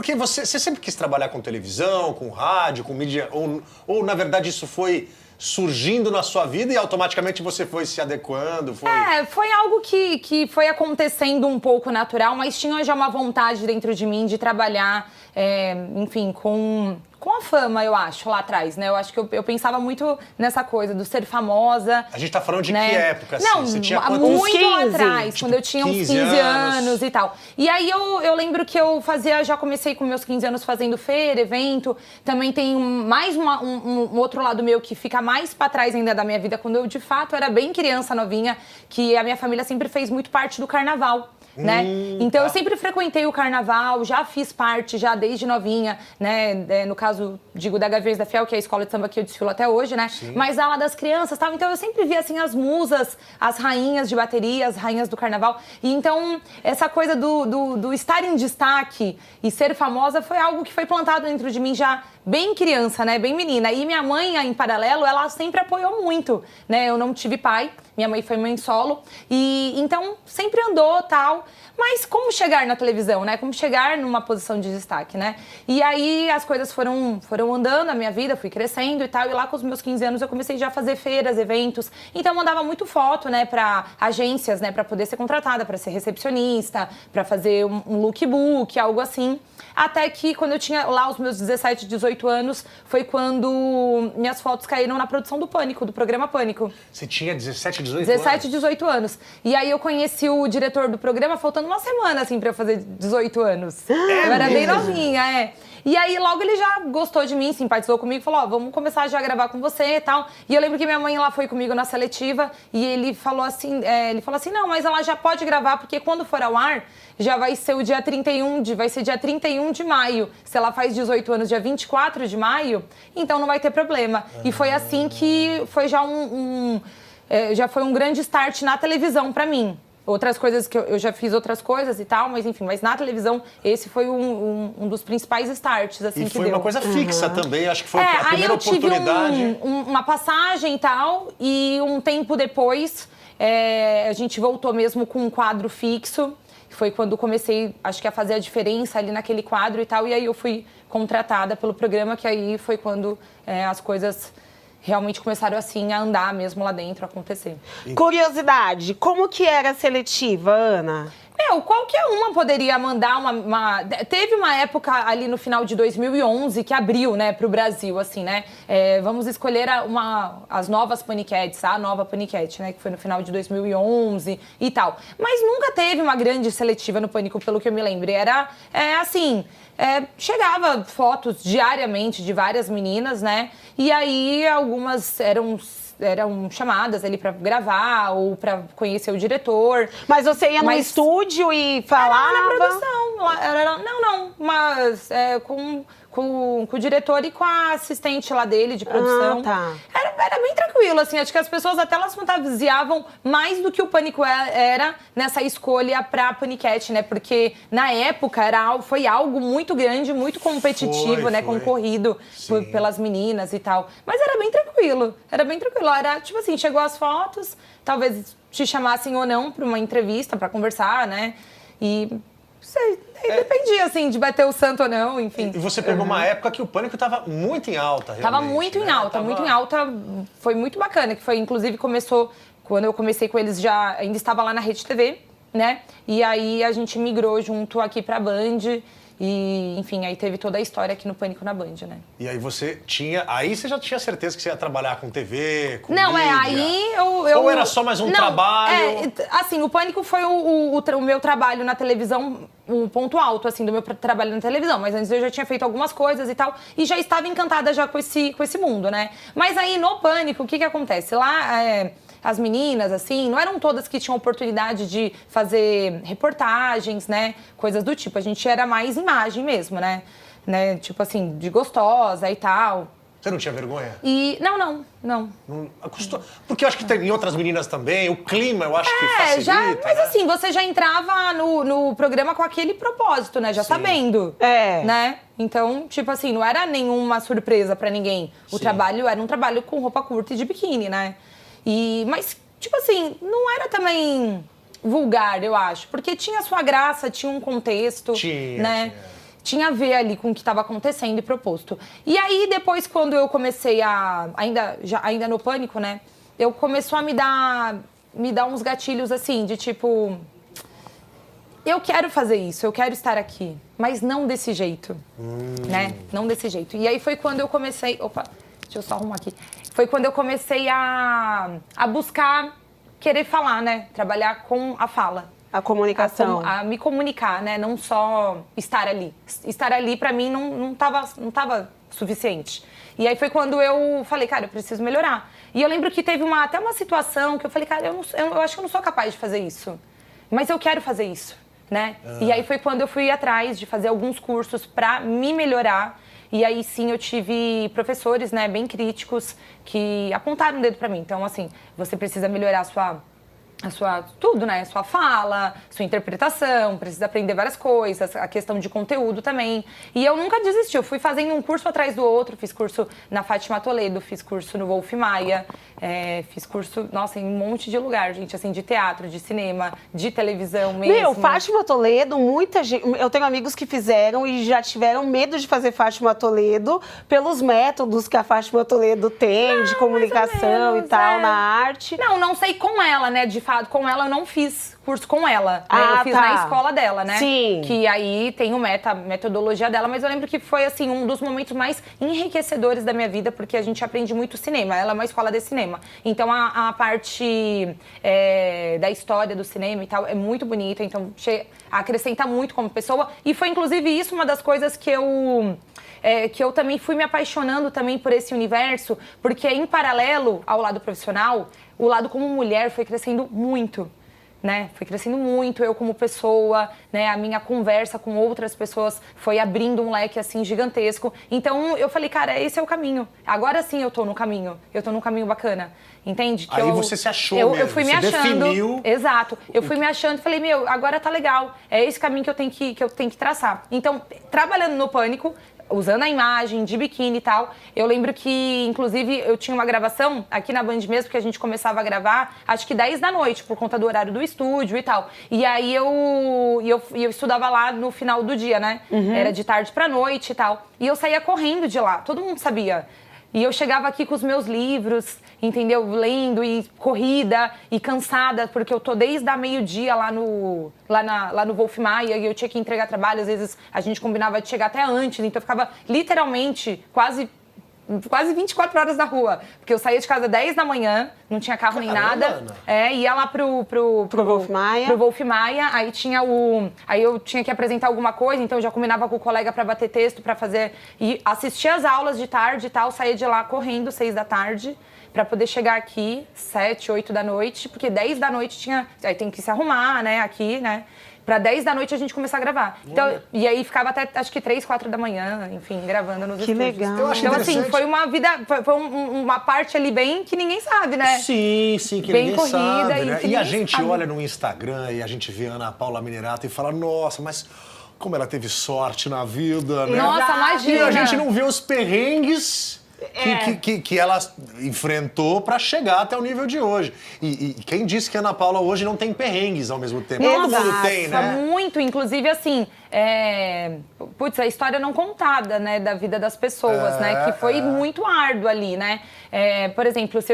Porque você sempre quis trabalhar com televisão, com rádio, com mídia, ou na verdade isso foi surgindo na sua vida e automaticamente você foi se adequando? Foi algo que foi acontecendo um pouco natural, mas tinha já uma vontade dentro de mim de trabalhar, enfim, com a fama, eu acho, lá atrás, né? Eu acho que eu pensava muito nessa coisa do ser famosa. A gente tá falando de né? que época, assim? Não, você tinha muito 15? lá atrás, Tipo, quando eu tinha uns 15 anos e tal. E aí eu lembro que já comecei com meus 15 anos fazendo feira, evento. Também tem mais um outro lado meu que fica mais pra trás ainda da minha vida, quando eu, de fato, era bem criança, novinha, que a minha família sempre fez muito parte do carnaval. Né? Então eu sempre frequentei o carnaval, já fiz parte já desde novinha, né? No caso, digo, da Gaviões da Fiel, que é a escola de samba que eu desfilo até hoje, né? Sim. Mas a ala das crianças, tal. Então eu sempre via assim as musas, as rainhas de bateria, as rainhas do carnaval. E então essa coisa do estar em destaque e ser famosa foi algo que foi plantado dentro de mim já bem criança, né? Bem menina. E minha mãe, em paralelo, ela sempre apoiou muito, né? Eu não tive pai, minha mãe foi mãe solo. E então sempre andou, tal. Mas como chegar na televisão, né? Como chegar numa posição de destaque, né? E aí as coisas foram andando na minha vida, fui crescendo e tal. E lá com os meus 15 anos eu comecei já a fazer feiras, eventos. Então eu mandava muito foto, né? Pra agências, né? Pra poder ser contratada, pra ser recepcionista, pra fazer um lookbook, algo assim. Até que quando eu tinha lá os meus 17, 18 anos, foi quando minhas fotos caíram na produção do Pânico, do programa Pânico. Você tinha 17, 18 17, anos? 18 anos. E aí eu conheci o diretor do programa faltando uma semana, assim, pra eu fazer 18 anos. Eu era bem novinha, E aí logo ele já gostou de mim, simpatizou comigo, falou, vamos começar já a gravar com você e tal. E eu lembro que minha mãe lá foi comigo na seletiva e ele falou assim, não, mas ela já pode gravar, porque quando for ao ar, já vai ser o dia 31 de maio. Se ela faz 18 anos, dia 24 de maio, então não vai ter problema. E foi assim que foi já já foi um grande start na televisão pra mim. Outras coisas que eu já fiz outras coisas e tal, mas enfim, mas na televisão esse foi um dos principais starts, assim, e que foi deu. uma coisa fixa também, acho que foi a primeira aí eu oportunidade. tive uma passagem e tal, e um tempo depois a gente voltou mesmo com um quadro fixo. Foi quando comecei, acho que a fazer a diferença ali naquele quadro e tal, e aí eu fui contratada pelo programa, que aí foi quando as coisas realmente começaram assim a andar mesmo lá dentro, a acontecer. Curiosidade, como que era a seletiva, Ana? Qualquer uma poderia mandar Teve uma época ali no final de 2011 que abriu, né, pro Brasil, assim, né? Vamos escolher as novas paniquetes, a nova paniquete, né, que foi no final de 2011 e tal. Mas nunca teve uma grande seletiva no Pânico, pelo que eu me lembro. Era, chegava fotos diariamente de várias meninas, né? E aí algumas eram chamadas ali pra gravar ou pra conhecer o diretor. Mas você ia no estúdio e falava? Era na produção. Mas com o diretor e com a assistente lá dele de produção. Tá. Era bem tranquilo, assim. Acho que as pessoas até elas fantasiavam mais do que o Pânico era nessa escolha pra paniquete, né? Porque na época foi algo muito grande, muito competitivo, né? Concorrido pelas meninas e tal. Mas era bem tranquilo. Era tipo assim, chegou as fotos, talvez te chamassem ou não pra uma entrevista, pra conversar, né? E sei, dependia, assim, de bater o santo ou não, enfim. E você pegou uma época que o Pânico tava muito em alta, realmente. Tava muito em alta, muito em alta. Foi muito bacana, que foi, inclusive, quando eu comecei com eles, ainda estava lá na Rede TV, né? E aí a gente migrou junto aqui pra Band. E, enfim, aí teve toda a história aqui no Pânico na Band, né? E aí aí você já tinha certeza que você ia trabalhar com TV, com Não, mídia? aí eu... Ou era só mais um trabalho? Assim, o Pânico foi o meu trabalho na televisão, um ponto alto, assim, do meu trabalho na televisão. Mas antes eu já tinha feito algumas coisas e tal, e já estava encantada já com esse mundo, né? Mas aí, no Pânico, o que acontece? Lá... As meninas, assim, não eram todas que tinham oportunidade de fazer reportagens, né? Coisas do tipo. A gente era mais imagem mesmo, né? Tipo assim, de gostosa e tal. Você não tinha vergonha? Não. Porque eu acho que tem em outras meninas também, o clima eu acho que facilita, mas né? assim, você já entrava no programa com aquele propósito, né? Já sabendo, né? Então, tipo assim, não era nenhuma surpresa pra ninguém. O trabalho era um trabalho com roupa curta e de biquíni, né? Mas, tipo assim, não era também vulgar, eu acho. Porque tinha sua graça, tinha um contexto, né? tinha a ver ali com o que estava acontecendo e proposto. E aí, depois, quando eu comecei ainda no Pânico, né? Eu começou a me dar uns gatilhos, assim, de tipo... Eu quero fazer isso, eu quero estar aqui, mas não desse jeito, né? Não desse jeito. E aí foi quando eu comecei... Opa, deixa eu só arrumar aqui. Foi quando eu comecei a buscar, querer falar, né? Trabalhar com a fala. A comunicação. A me comunicar, né? Não só estar ali. Estar ali, pra mim, não tava suficiente. E aí foi quando eu falei, cara, eu preciso melhorar. E eu lembro que teve até uma situação que eu falei, cara, eu acho que eu não sou capaz de fazer isso. Mas eu quero fazer isso, né? E aí foi quando eu fui atrás de fazer alguns cursos pra me melhorar. E aí sim eu tive professores, né, bem críticos, que apontaram o dedo pra mim. Então, assim, você precisa melhorar a sua tudo, né? Sua fala, sua interpretação, precisa aprender várias coisas, a questão de conteúdo também. E eu nunca desisti, eu fui fazendo um curso atrás do outro, fiz curso na Fátima Toledo, fiz curso no Wolf Maia, fiz curso, nossa, em um monte de lugar, gente, assim, de teatro, de cinema, de televisão mesmo. Meu, Fátima Toledo, muita gente... Eu tenho amigos que fizeram e já tiveram medo de fazer Fátima Toledo pelos métodos que a Fátima Toledo tem, de comunicação e tal, na arte. Não sei com ela, né, de fato, com ela eu não fiz curso com ela, né? Eu fiz na escola dela, né? Sim. Que aí tem metodologia dela, mas eu lembro que foi, assim, um dos momentos mais enriquecedores da minha vida, porque a gente aprende muito cinema, ela é uma escola de cinema. Então, a parte da história do cinema e tal é muito bonita, então acrescenta muito como pessoa. E foi, inclusive, isso uma das coisas que eu também fui me apaixonando também por esse universo, porque em paralelo ao lado profissional, o lado como mulher foi crescendo muito, né? Foi crescendo muito, eu como pessoa, né? A minha conversa com outras pessoas foi abrindo um leque, assim, gigantesco. Então, eu falei, cara, esse é o caminho. Agora sim eu tô no caminho. Eu tô num caminho bacana, entende? Aí você se achou mesmo, eu fui me você achando. definiu... Exato. Eu fui me achando e falei, meu, agora tá legal. É esse caminho que eu tenho que traçar. Então, trabalhando no Pânico, usando a imagem de biquíni e tal. Eu lembro que, inclusive, eu tinha uma gravação aqui na Band mesmo, que a gente começava a gravar, acho que 10 da noite, por conta do horário do estúdio e tal. E aí eu estudava lá no final do dia, né? Era de tarde pra noite e tal. E eu saía correndo de lá, todo mundo sabia. E eu chegava aqui com os meus livros, entendeu? Lendo e corrida e cansada, porque eu tô desde a meio-dia lá no Wolf Maia e eu tinha que entregar trabalho. Às vezes a gente combinava de chegar até antes, então eu ficava literalmente quase 24 horas na rua. Porque eu saía de casa 10 da manhã, não tinha carro nem nada. Ia lá pro Wolf Maia. Pro Wolf Maia, aí aí eu tinha que apresentar alguma coisa, então eu já combinava com o colega pra bater texto, pra fazer... E assistia as aulas de tarde e tal, saía de lá correndo, 6 da tarde, pra poder chegar aqui 7, 8 da noite, porque 10 da noite tinha... Aí tem que se arrumar, né, aqui, né? Pra 10 da noite a gente começar a gravar. Então, e aí ficava até, acho que 3, 4 da manhã, enfim, gravando nos estúdios. Que legal. Então, assim, foi uma vida, foi uma parte ali bem que ninguém sabe, né? Sim, que bem ninguém corrida sabe, né? E a gente sabe. olha no Instagram e a gente vê a Ana Paula Minerato e fala, nossa, mas como ela teve sorte na vida, né? Nossa, imagina! E a gente não vê os perrengues que ela enfrentou para chegar até o nível de hoje. E quem disse que a Ana Paula hoje não tem perrengues ao mesmo tempo? Todo mundo tem, né? Muito, inclusive assim, a história não contada, né, da vida das pessoas, né, que foi muito árduo ali, né. Por exemplo, se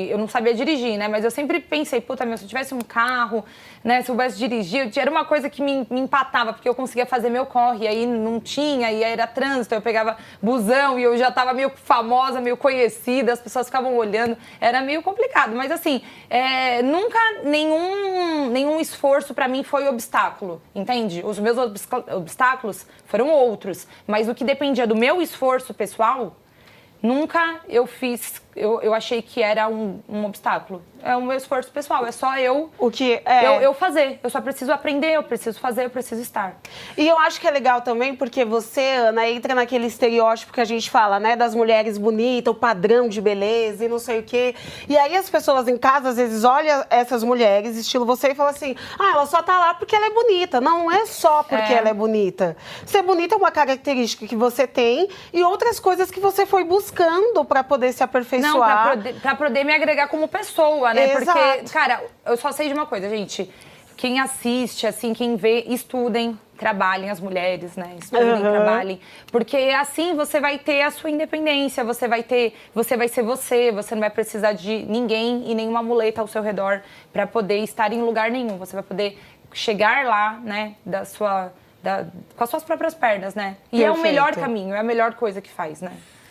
eu não sabia dirigir, né, mas eu sempre pensei, se eu tivesse um carro, né, se eu soubesse dirigir, era uma coisa que me empatava, porque eu conseguia fazer meu corre, aí não tinha, e aí era trânsito, eu pegava busão e eu já tava meio famosa, meio conhecida, as pessoas ficavam olhando, era meio complicado, mas assim, nunca nenhum esforço pra mim foi obstáculo, entende? Os meus obstáculos foram outros, mas o que dependia do meu esforço pessoal, nunca eu fiz, eu achei que era um obstáculo. É o meu esforço pessoal, é só eu fazer. Eu só preciso aprender, eu preciso fazer, eu preciso estar. E eu acho que é legal também porque você, Ana, entra naquele estereótipo que a gente fala, né? Das mulheres bonitas, o padrão de beleza e não sei o quê. E aí as pessoas em casa, às vezes, olham essas mulheres, estilo você, e falam assim, ela só tá lá porque ela é bonita. Não é só porque ela é bonita. Ser bonita é uma característica que você tem e outras coisas que você foi buscando pra poder se aperfeiçoar. Não, pra poder me agregar como pessoa, né? Exato. Porque, cara, eu só sei de uma coisa, gente. Quem assiste, assim, quem vê, estudem, trabalhem as mulheres, né? Estudem, trabalhem. Porque assim você vai ter a sua independência, você vai ser você não vai precisar de ninguém e nenhuma muleta ao seu redor para poder estar em lugar nenhum. Você vai poder chegar lá, né, com as suas próprias pernas, né? E é o melhor caminho, é a melhor coisa que faz, né?